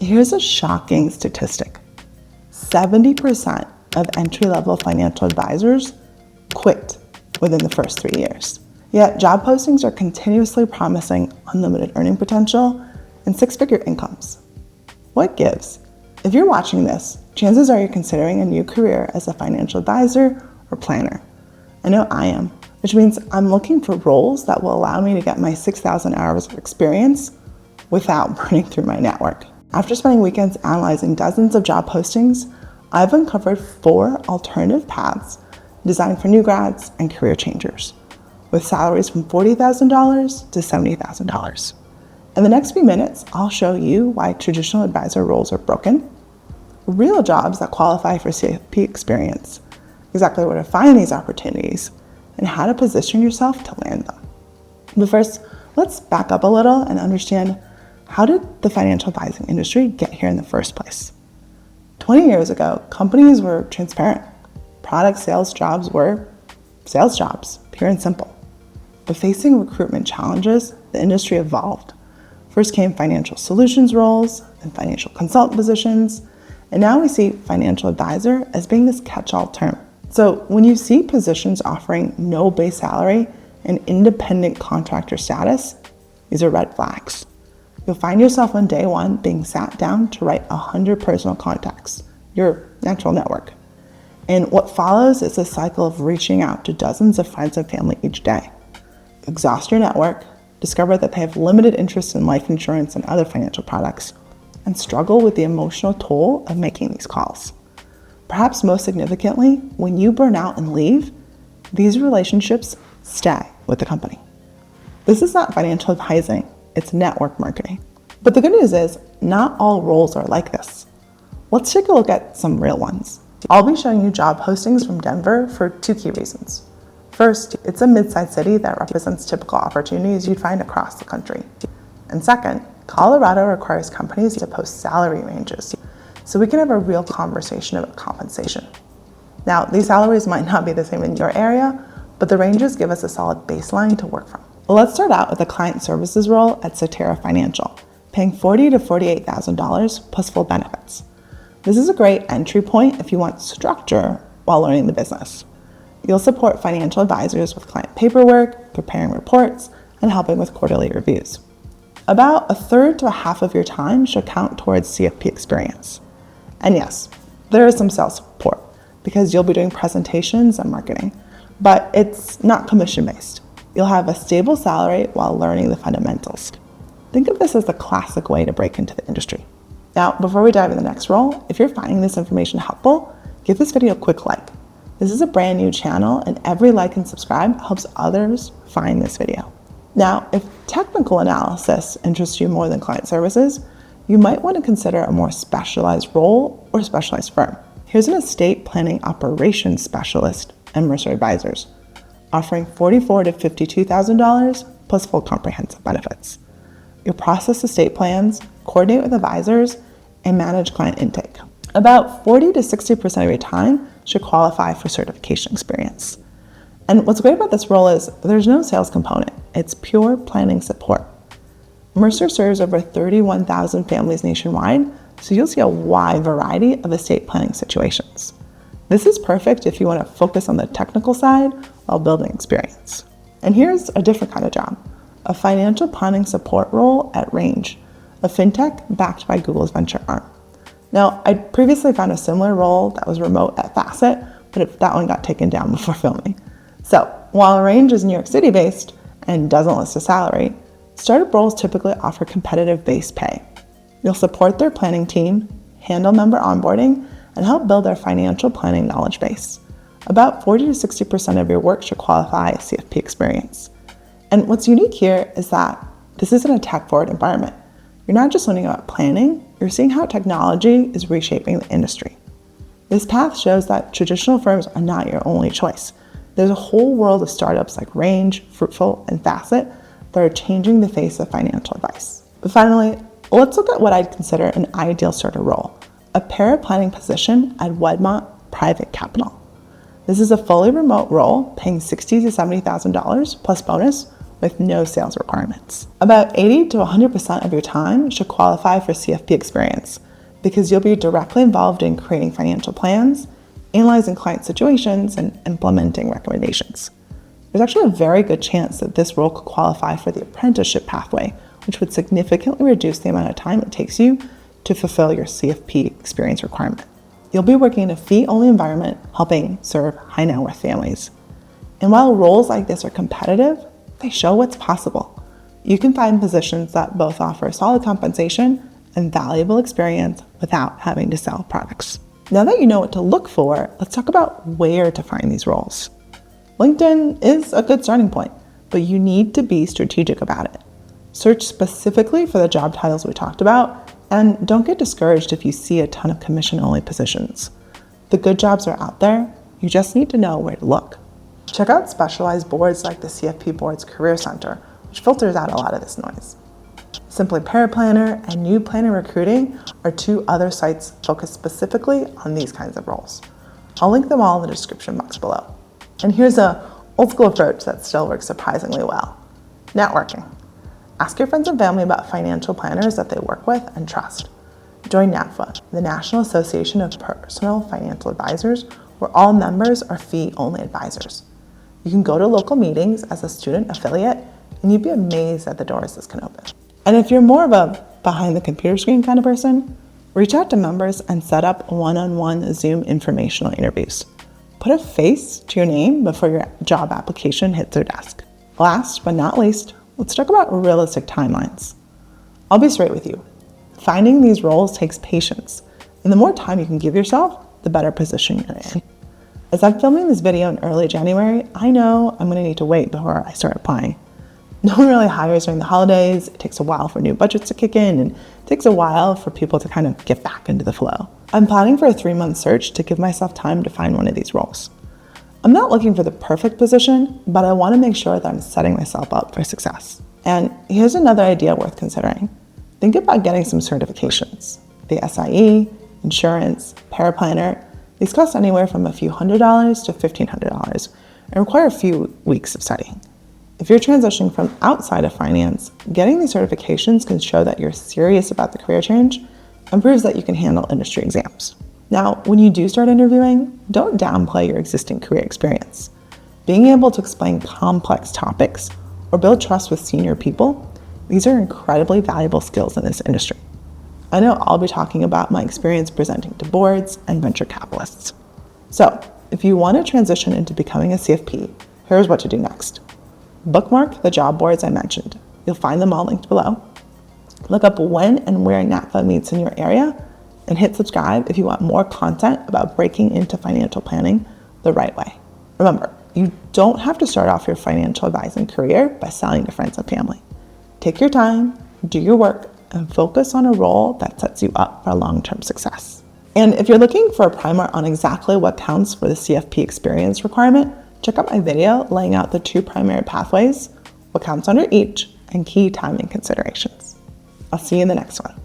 Here's a shocking statistic. 70% of entry-level financial advisors quit within the first 3 years. Yet job postings are continuously promising unlimited earning potential and six-figure incomes. What gives? If you're watching this, chances are you're considering a new career as a financial advisor or planner. I know I am, which means I'm looking for roles that will allow me to get my 6,000 hours of experience without burning through my network. After spending weekends analyzing dozens of job postings, I've uncovered 4 alternative paths designed for new grads and career changers, with salaries from $40,000 to $70,000. In the next few minutes, I'll show you why traditional advisor roles are broken, real jobs that qualify for CFP experience, exactly where to find these opportunities, and how to position yourself to land them. But first, let's back up a little and understand, how did the financial advising industry get here in the first place? 20 years ago, companies were transparent. Product sales jobs were sales jobs, pure and simple. But facing recruitment challenges, the industry evolved. First came financial solutions roles and financial consultant positions, and now we see financial advisor as being this catch-all term. So when you see positions offering no base salary and independent contractor status, these are red flags. You'll find yourself on day one being sat down to write 100 personal contacts, your natural network. And what follows is a cycle of reaching out to dozens of friends and family each day. Exhaust your network, discover that they have limited interest in life insurance and other financial products, and struggle with the emotional toll of making these calls. Perhaps most significantly, when you burn out and leave, these relationships stay with the company. This is not financial advising, it's network marketing. But the good news is, not all roles are like this. Let's take a look at some real ones. I'll be showing you job postings from Denver for 2 key reasons. First, it's a mid-sized city that represents typical opportunities you'd find across the country. And second, Colorado requires companies to post salary ranges, so we can have a real conversation about compensation. Now, these salaries might not be the same in your area, but the ranges give us a solid baseline to work from. Well, let's start out with a client services role at Cetera Financial, paying $40,000 to $48,000 plus full benefits. This is a great entry point if you want structure while learning the business. You'll support financial advisors with client paperwork, preparing reports, and helping with quarterly reviews. About 1/3 to 1/2 of your time should count towards CFP experience. And yes, there is some sales support because you'll be doing presentations and marketing, but it's not commission-based. You'll have a stable salary while learning the fundamentals. Think of this as the classic way to break into the industry. Now, before we dive into the next role, if you're finding this information helpful, give this video a quick like. This is a brand new channel, and every like and subscribe helps others find this video. Now, if technical analysis interests you more than client services, you might want to consider a more specialized role or specialized firm. Here's an estate planning operations specialist and Mercer Advisors, offering $44,000 to $52,000 plus full comprehensive benefits. You'll process estate plans, coordinate with advisors, and manage client intake. About 40 to 60% of your time should qualify for certification experience. And what's great about this role is there's no sales component. It's pure planning support. Mercer serves over 31,000 families nationwide, so you'll see a wide variety of estate planning situations. This is perfect if you want to focus on the technical side while building experience. And here's a different kind of job, a financial planning support role at Range, a fintech backed by Google's venture arm. Now, I previously found a similar role that was remote at Facet, but that one got taken down before filming. So while Range is New York City based and doesn't list a salary, startup roles typically offer competitive base pay. You'll support their planning team, handle member onboarding, and help build their financial planning knowledge base. About 40 to 60% of your work should qualify as CFP experience. And what's unique here is that this isn't a tech-forward environment. You're not just learning about planning, you're seeing how technology is reshaping the industry. This path shows that traditional firms are not your only choice. There's a whole world of startups like Range, Fruitful, and Facet that are changing the face of financial advice. But finally, let's look at what I'd consider an ideal starter role, a paraplanning position at Wedmont Private Capital. This is a fully remote role paying $60,000 to $70,000 plus bonus with no sales requirements. About 80 to 100% of your time should qualify for CFP experience because you'll be directly involved in creating financial plans, analyzing client situations, and implementing recommendations. There's actually a very good chance that this role could qualify for the apprenticeship pathway, which would significantly reduce the amount of time it takes you to fulfill your CFP experience requirement. You'll be working in a fee-only environment, helping serve high net worth families. And while roles like this are competitive, they show what's possible. You can find positions that both offer solid compensation and valuable experience without having to sell products. Now that you know what to look for, let's talk about where to find these roles. LinkedIn is a good starting point, but you need to be strategic about it. Search specifically for the job titles we talked about, and don't get discouraged if you see a ton of commission-only positions. The good jobs are out there, you just need to know where to look. Check out specialized boards like the CFP Board's Career Center, which filters out a lot of this noise. Simply Paraplanner and New Planner Recruiting are two other sites focused specifically on these kinds of roles. I'll link them all in the description box below. And here's an old school approach that still works surprisingly well. Networking. Ask your friends and family about financial planners that they work with and trust. Join NAPFA, the National Association of Personal Financial Advisors, where all members are fee-only advisors. You can go to local meetings as a student affiliate, and you'd be amazed at the doors this can open. And if you're more of a behind the computer screen kind of person, reach out to members and set up one-on-one Zoom informational interviews. Put a face to your name before your job application hits their desk. Last but not least, let's talk about realistic timelines. I'll be straight with you. Finding these roles takes patience, and the more time you can give yourself, the better position you're in. As I'm filming this video in early January, I know I'm going to need to wait before I start applying. No one really hires during the holidays. It takes a while for new budgets to kick in, and it takes a while for people to kind of get back into the flow. I'm planning for a 3-month search to give myself time to find one of these roles. I'm not looking for the perfect position, but I want to make sure that I'm setting myself up for success. And here's another idea worth considering. Think about getting some certifications. The SIE, insurance, Paraplanner, these cost anywhere from a few $100s to $1,500 and require a few weeks of studying. If you're transitioning from outside of finance, getting these certifications can show that you're serious about the career change and proves that you can handle industry exams. Now, when you do start interviewing, don't downplay your existing career experience. Being able to explain complex topics or build trust with senior people, these are incredibly valuable skills in this industry. I know I'll be talking about my experience presenting to boards and venture capitalists. So, if you want to transition into becoming a CFP, here's what to do next. Bookmark the job boards I mentioned. You'll find them all linked below. Look up when and where NAPFA meets in your area, and hit subscribe if you want more content about breaking into financial planning the right way. Remember, you don't have to start off your financial advising career by selling to friends and family. Take your time, do your work, and focus on a role that sets you up for long-term success. And if you're looking for a primer on exactly what counts for the CFP experience requirement, check out my video laying out the 2 primary pathways, what counts under each, and key timing considerations. I'll see you in the next one.